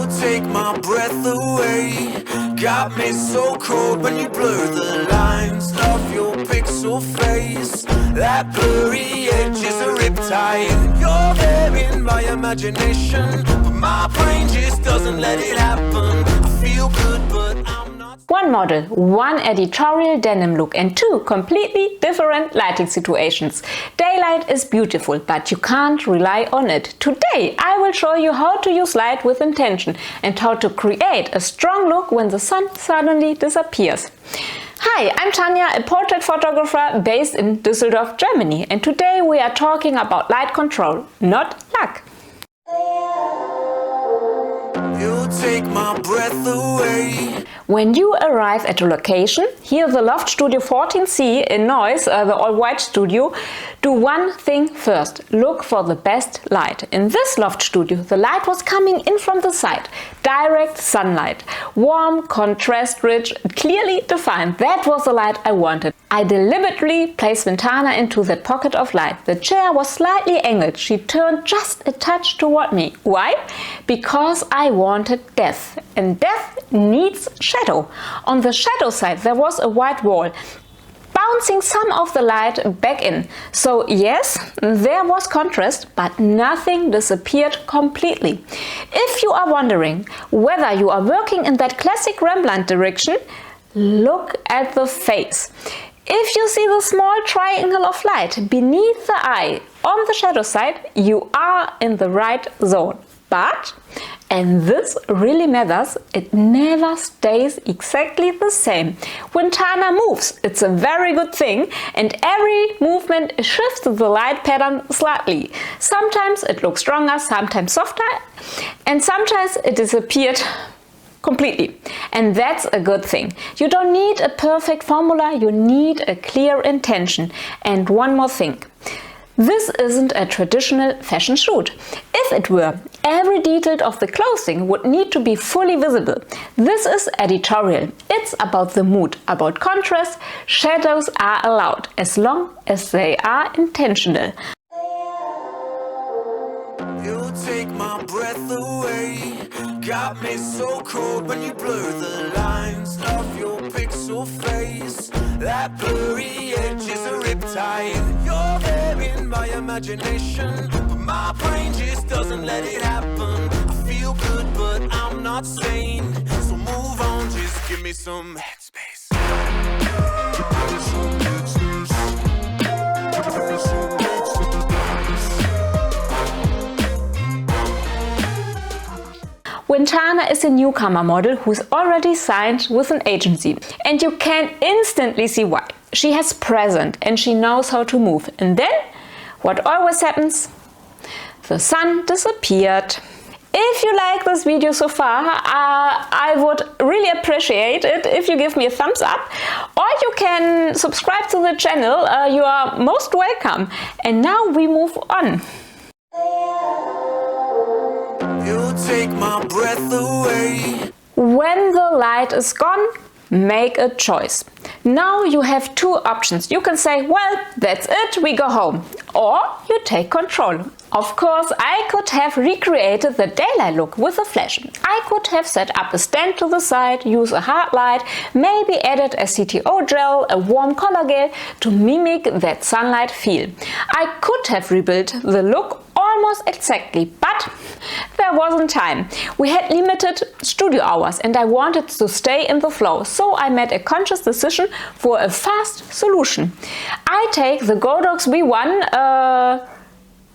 take my breath away. Got me so cold when you blur the lines of your pixel face. That blurry edge is a riptide. You're there in my imagination, but my brain just doesn't let it happen. I feel good, but I'm not. One model, one editorial denim look, and two completely different lighting situations. Daylight is beautiful, but you can't rely on it. Today I will show you how to use light with intention and how to create a strong look when the sun suddenly disappears. Hi, I'm Tanja, a portrait photographer based in Düsseldorf, Germany, and today we are talking about light control, not luck. You take my breath away. When you arrive at a location, here the Loft Studio 14C in Neuss, the all-white studio, do one thing first: look for the best light. In this Loft Studio, the light was coming in from the side. Direct sunlight. Warm, contrast-rich, clearly defined. That was the light I wanted. I deliberately placed Wintana into that pocket of light. The chair was slightly angled. She turned just a touch toward me. Why? Because I wanted depth. And depth needs shadow. On the shadow side there was a white wall, bouncing some of the light back in. So yes, there was contrast, but nothing disappeared completely. If you are wondering whether you are working in that classic Rembrandt direction, look at the face. If you see the small triangle of light beneath the eye on the shadow side, you are in the right zone. But, and this really matters, it never stays exactly the same. Wintana moves, it's a very good thing, and every movement shifts the light pattern slightly. Sometimes it looks stronger, sometimes softer, and sometimes it disappeared completely. And that's a good thing. You don't need a perfect formula, you need a clear intention. And one more thing. This isn't a traditional fashion shoot. If it were, every detail of the clothing would need to be fully visible. This is editorial. It's about the mood, about contrast. Shadows are allowed, as long as they are intentional. You take my breath away. Got me so cold when you blur the lines of your pixel face. That blurry edge is a riptide. You're there in my imagination, but my brain just doesn't let it happen. I feel good, but I'm not sane. So move on, just give me some headspace. Wintana is a newcomer model who's already signed with an agency, and you can instantly see why. She has presence and she knows how to move. And then, what always happens? The sun disappeared. If you like this video so far, I would really appreciate it if you give me a thumbs up, or you can subscribe to the channel. You are most welcome. And now we move on. You take my breath away. When the light is gone, make a choice. Now you have two options. You can say, well, that's it, we go home. Or you take control. Of course, I could have recreated the daylight look with a flash. I could have set up a stand to the side, use a hard light, maybe added a CTO gel, a warm color gel to mimic that sunlight feel. I could have rebuilt the look almost exactly, but there wasn't time. We had limited studio hours and I wanted to stay in the flow, so I made a conscious decision for a fast solution. I take the Godox V1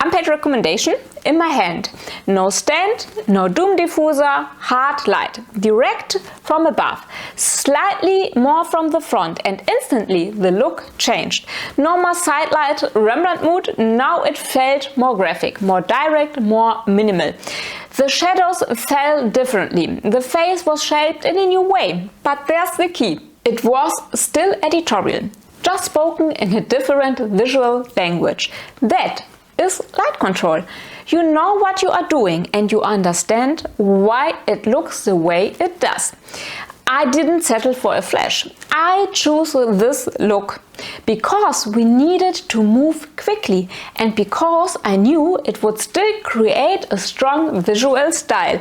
unpaid recommendation in my hand. No stand, no doom diffuser, hard light, direct from above, slightly more from the front, and instantly the look changed. No more sidelight Rembrandt mood, now it felt more graphic, more direct, more minimal. The shadows fell differently, the face was shaped in a new way, but there's the key. It was still editorial, just spoken in a different visual language. That is light control. You know what you are doing and you understand why it looks the way it does. I didn't settle for a flash. I chose this look because we needed to move quickly and because I knew it would still create a strong visual style.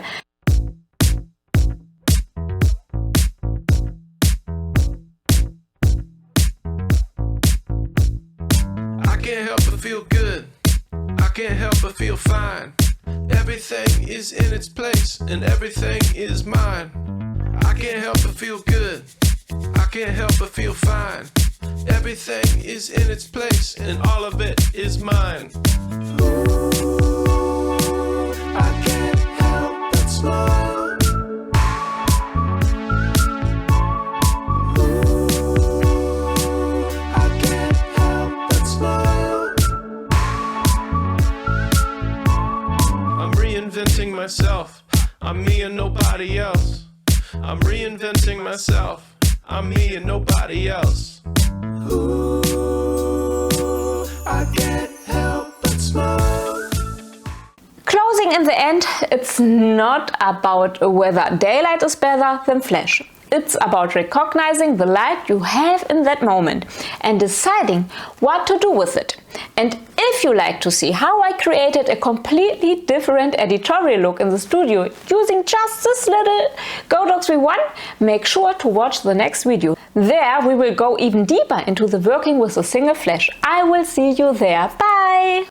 feel good. I can't help but feel fine. Everything is in its place and everything is mine. I can't help but feel good. I can't help but feel fine. Everything is in its place and all of it is mine. Ooh, I can't help but smile. Ooh, I can't help but smile. I'm reinventing myself. I'm me and nobody else. I'm reinventing myself. I'm me and nobody else. Ooh, I can't help but smile. Closing in the end, it's not about whether daylight is better than flash. It's about recognizing the light you have in that moment and deciding what to do with it. And if you like to see how I created a completely different editorial look in the studio using just this little Godox V1, make sure to watch the next video. There we will go even deeper into the working with a single flash. I will see you there. Bye!